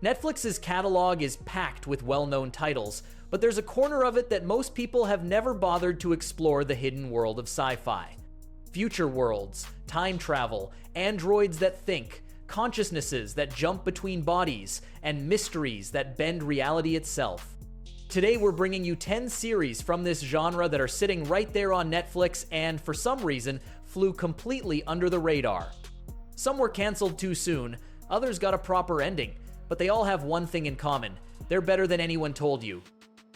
Netflix's catalog is packed with well-known titles, but there's a corner of it that most people have never bothered to explore: the hidden world of sci-fi. Future worlds, time travel, androids that think, consciousnesses that jump between bodies, and mysteries that bend reality itself. Today we're bringing you 10 series from this genre that are sitting right there on Netflix and, for some reason, flew completely under the radar. Some were canceled too soon, others got a proper ending, but they all have one thing in common: they're better than anyone told you.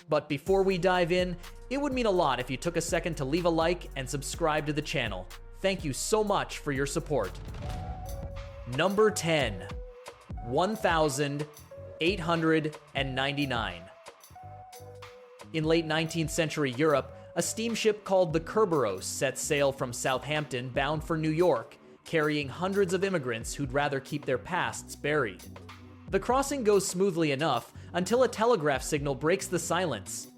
But before we dive in, it would mean a lot if you took a second to leave a like and subscribe to the channel. Thank you so much for your support. Number 10. 1899. In late 19th century Europe, a steamship called the Kerberos set sail from Southampton bound for New York, carrying hundreds of immigrants who'd rather keep their pasts buried. The crossing goes smoothly enough until a telegraph signal breaks the silence.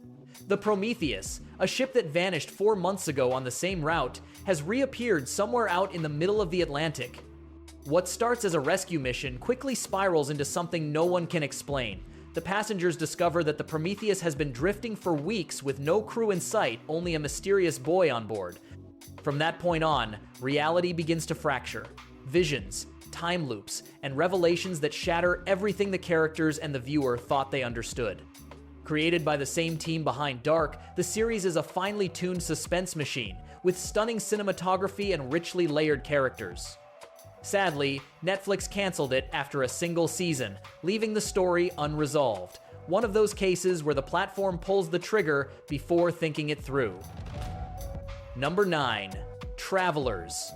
The Prometheus, a ship that vanished 4 months ago on the same route, has reappeared somewhere out in the middle of the Atlantic. What starts as a rescue mission quickly spirals into something no one can explain. The passengers discover that the Prometheus has been drifting for weeks with no crew in sight, only a mysterious boy on board. From that point on, reality begins to fracture. Visions, time loops, and revelations that shatter everything the characters and the viewer thought they understood. Created by the same team behind Dark, the series is a finely tuned suspense machine, with stunning cinematography and richly layered characters. Sadly, Netflix canceled it after a single season, leaving the story unresolved. One of those cases where the platform pulls the trigger before thinking it through. Number 9. Travelers.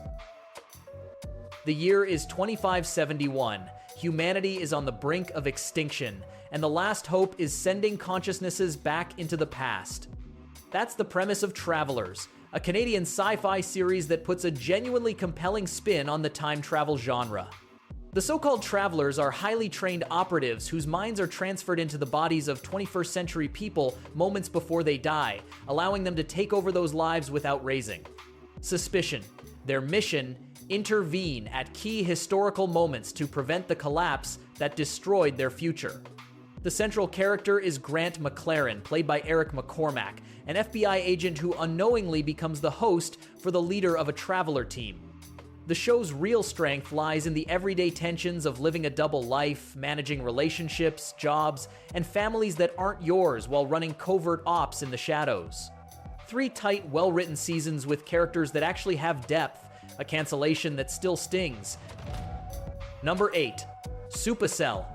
The year is 2571. Humanity is on the brink of extinction, and the last hope is sending consciousnesses back into the past. That's the premise of Travelers, a Canadian sci-fi series that puts a genuinely compelling spin on the time travel genre. The so-called travelers are highly trained operatives whose minds are transferred into the bodies of 21st century people moments before they die, allowing them to take over those lives without raising suspicion. Their mission: intervene at key historical moments to prevent the collapse that destroyed their future. The central character is Grant McLaren, played by Eric McCormack, an FBI agent who unknowingly becomes the host for the leader of a traveler team. The show's real strength lies in the everyday tensions of living a double life, managing relationships, jobs, and families that aren't yours while running covert ops in the shadows. 3 tight, well-written seasons with characters that actually have depth, a cancellation that still stings. Number 8. Supercell.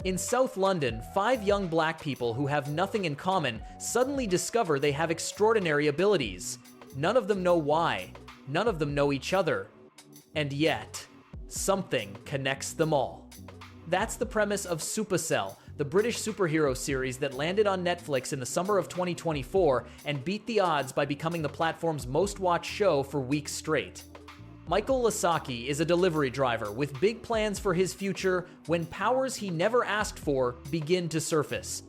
In South London, 5 young black people who have nothing in common suddenly discover they have extraordinary abilities. None of them know why. None of them know each other. And yet, something connects them all. That's the premise of Supercell, the British superhero series that landed on Netflix in the summer of 2024 and beat the odds by becoming the platform's most-watched show for weeks straight. Michael Lasaki is a delivery driver with big plans for his future when powers he never asked for begin to surface.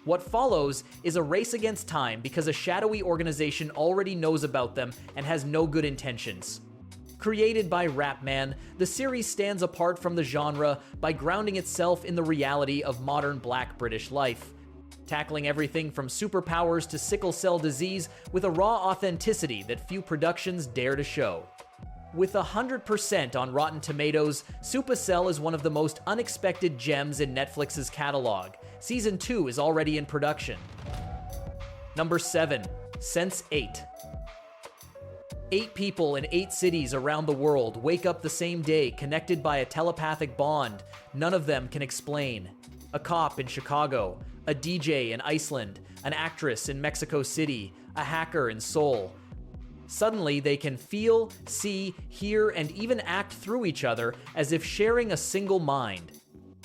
What follows is a race against time because a shadowy organization already knows about them and has no good intentions. Created by Rapman, the series stands apart from the genre by grounding itself in the reality of modern Black British life, tackling everything from superpowers to sickle cell disease with a raw authenticity that few productions dare to show. With 100% on Rotten Tomatoes, Supercell is one of the most unexpected gems in Netflix's catalog. Season 2 is already in production. Number 7. Sense8. 8 people in 8 cities around the world wake up the same day connected by a telepathic bond none of them can explain. A cop in Chicago, a DJ in Iceland, an actress in Mexico City, a hacker in Seoul. Suddenly, they can feel, see, hear, and even act through each other as if sharing a single mind.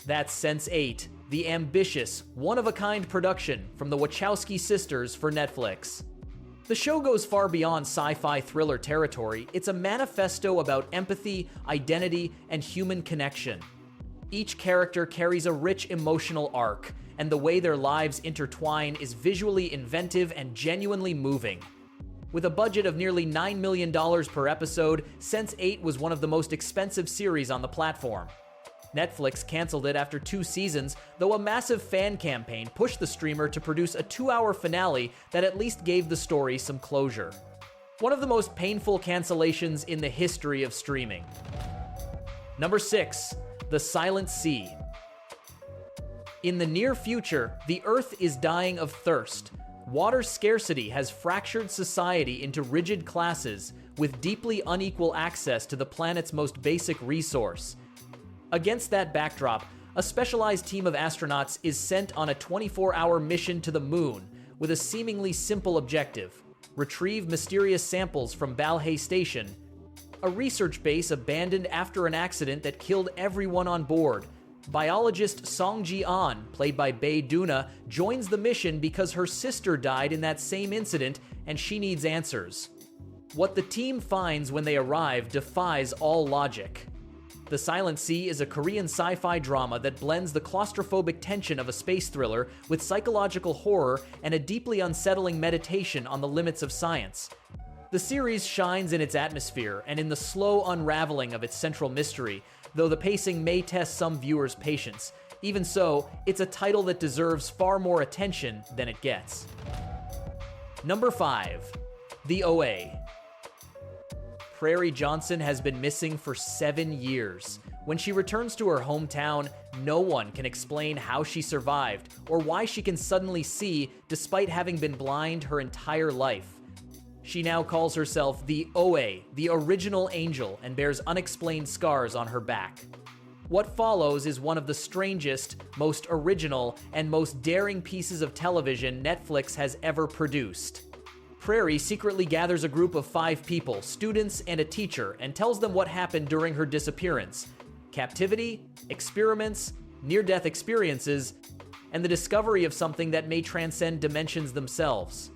That's Sense8, the ambitious, one-of-a-kind production from the Wachowski sisters for Netflix. The show goes far beyond sci-fi thriller territory. It's a manifesto about empathy, identity, and human connection. Each character carries a rich emotional arc, and the way their lives intertwine is visually inventive and genuinely moving. With a budget of nearly $9 million per episode, Sense8 was one of the most expensive series on the platform. Netflix canceled it after 2 seasons, though a massive fan campaign pushed the streamer to produce a 2-hour finale that at least gave the story some closure. One of the most painful cancellations in the history of streaming. Number 6. The Silent Sea. In the near future, the Earth is dying of thirst. Water scarcity has fractured society into rigid classes with deeply unequal access to the planet's most basic resource. Against that backdrop, a specialized team of astronauts is sent on a 24-hour mission to the moon with a seemingly simple objective: retrieve mysterious samples from Balhae Station, a research base abandoned after an accident that killed everyone on board. Biologist Song Ji-an, played by Bae Doona, joins the mission because her sister died in that same incident and she needs answers. What the team finds when they arrive defies all logic. The Silent Sea is a Korean sci-fi drama that blends the claustrophobic tension of a space thriller with psychological horror and a deeply unsettling meditation on the limits of science. The series shines in its atmosphere and in the slow unraveling of its central mystery, though the pacing may test some viewers' patience. Even so, it's a title that deserves far more attention than it gets. Number 5. The OA. Prairie Johnson has been missing for 7 years. When she returns to her hometown, no one can explain how she survived or why she can suddenly see despite having been blind her entire life. She now calls herself the OA, the original angel, and bears unexplained scars on her back. What follows is one of the strangest, most original, and most daring pieces of television Netflix has ever produced. Prairie secretly gathers a group of 5 people, students and a teacher, and tells them what happened during her disappearance: captivity, experiments, near-death experiences, and the discovery of something that may transcend dimensions themselves.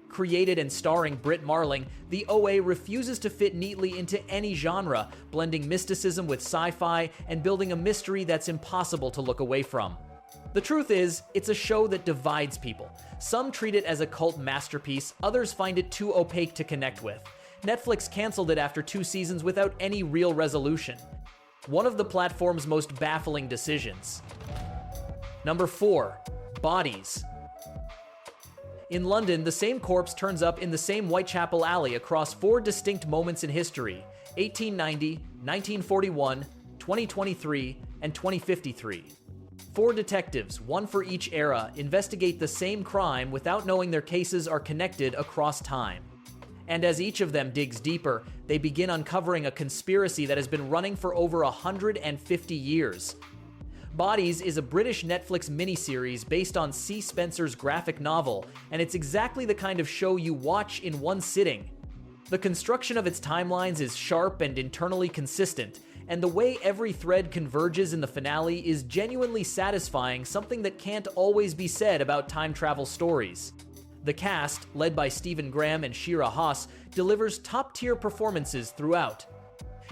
Created and starring Britt Marling, the OA refuses to fit neatly into any genre, blending mysticism with sci-fi and building a mystery that's impossible to look away from. The truth is, it's a show that divides people. Some treat it as a cult masterpiece, others find it too opaque to connect with. Netflix canceled it after 2 seasons without any real resolution. One of the platform's most baffling decisions. Number 4. Bodies. In London, the same corpse turns up in the same Whitechapel alley across 4 distinct moments in history: 1890, 1941, 2023, and 2053. 4 detectives, one for each era, investigate the same crime without knowing their cases are connected across time. And as each of them digs deeper, they begin uncovering a conspiracy that has been running for over 150 years. Bodies is a British Netflix miniseries based on C. Spencer's graphic novel, and it's exactly the kind of show you watch in one sitting. The construction of its timelines is sharp and internally consistent, and the way every thread converges in the finale is genuinely satisfying, something that can't always be said about time travel stories. The cast, led by Stephen Graham and Shira Haas, delivers top-tier performances throughout.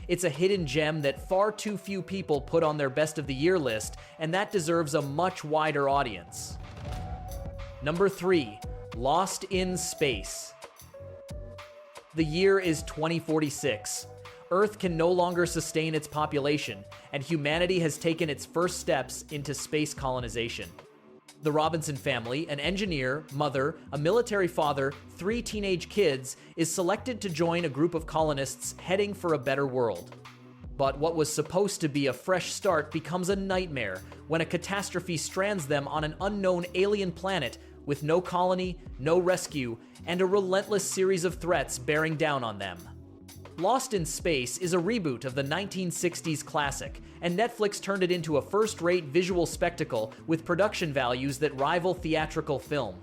It's a hidden gem that far too few people put on their best of the year list, and that deserves a much wider audience. Number 3. Lost in Space. The year is 2046. Earth can no longer sustain its population, and humanity has taken its first steps into space colonization. The Robinson family, an engineer, mother, a military father, 3 teenage kids, is selected to join a group of colonists heading for a better world. But what was supposed to be a fresh start becomes a nightmare when a catastrophe strands them on an unknown alien planet with no colony, no rescue, and a relentless series of threats bearing down on them. Lost in Space is a reboot of the 1960s classic, and Netflix turned it into a first-rate visual spectacle with production values that rival theatrical film.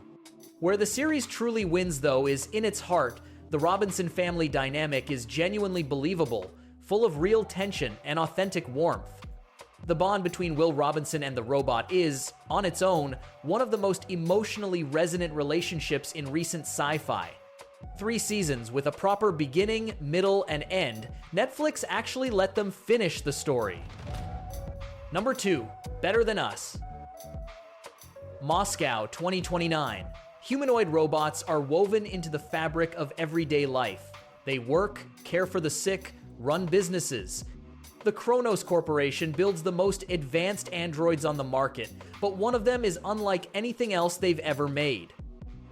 Where the series truly wins, though, is in its heart. The Robinson family dynamic is genuinely believable, full of real tension and authentic warmth. The bond between Will Robinson and the robot is, on its own, one of the most emotionally resonant relationships in recent sci-fi. 3 seasons with a proper beginning, middle, and end, Netflix actually let them finish the story. Number 2. Better Than Us. Moscow 2029. Humanoid robots are woven into the fabric of everyday life. They work, care for the sick, run businesses. The Kronos Corporation builds the most advanced androids on the market, but one of them is unlike anything else they've ever made.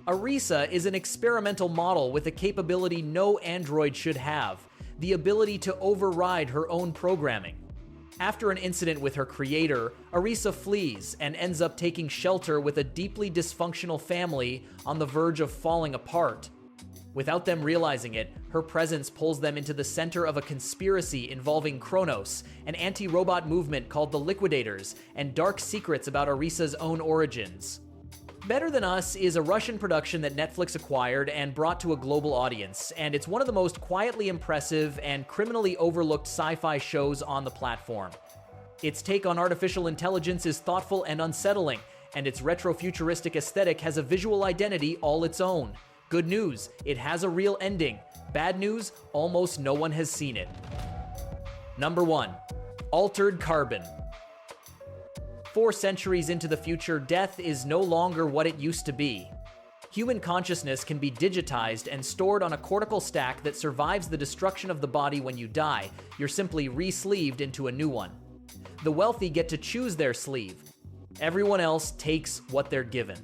Arisa is an experimental model with a capability no android should have: the ability to override her own programming. After an incident with her creator, Arisa flees and ends up taking shelter with a deeply dysfunctional family on the verge of falling apart. Without them realizing it, her presence pulls them into the center of a conspiracy involving Kronos, an anti-robot movement called the Liquidators, and dark secrets about Arisa's own origins. Better Than Us is a Russian production that Netflix acquired and brought to a global audience, and it's one of the most quietly impressive and criminally overlooked sci-fi shows on the platform. Its take on artificial intelligence is thoughtful and unsettling, and its retro-futuristic aesthetic has a visual identity all its own. Good news, it has a real ending. Bad news, almost no one has seen it. Number 1. Altered Carbon. 4 centuries into the future, death is no longer what it used to be. Human consciousness can be digitized and stored on a cortical stack that survives the destruction of the body when you die. You're simply re-sleeved into a new one. The wealthy get to choose their sleeve. Everyone else takes what they're given.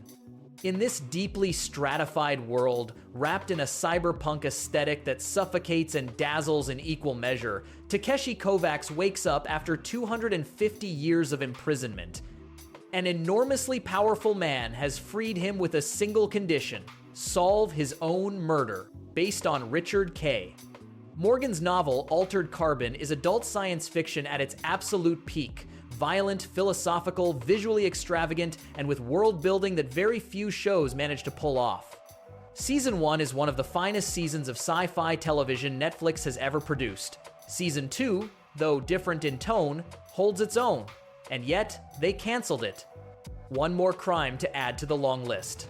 In this deeply stratified world, wrapped in a cyberpunk aesthetic that suffocates and dazzles in equal measure, Takeshi Kovacs wakes up after 250 years of imprisonment. An enormously powerful man has freed him with a single condition: solve his own murder, based on Richard K. Morgan's novel, Altered Carbon, is adult science fiction at its absolute peak. Violent, philosophical, visually extravagant, and with world building that very few shows manage to pull off. Season 1 is one of the finest seasons of sci-fi television Netflix has ever produced. Season 2, though different in tone, holds its own, and yet they canceled it. One more crime to add to the long list.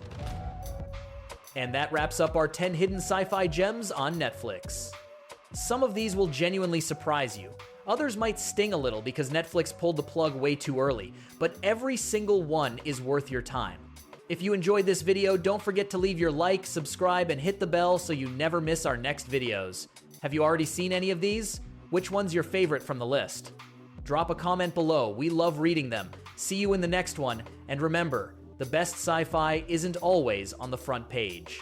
And that wraps up our 10 hidden sci-fi gems on Netflix. Some of these will genuinely surprise you. Others might sting a little because Netflix pulled the plug way too early, but every single one is worth your time. If you enjoyed this video, don't forget to leave your like, subscribe, and hit the bell so you never miss our next videos. Have you already seen any of these? Which one's your favorite from the list? Drop a comment below, we love reading them. See you in the next one, and remember, the best sci-fi isn't always on the front page.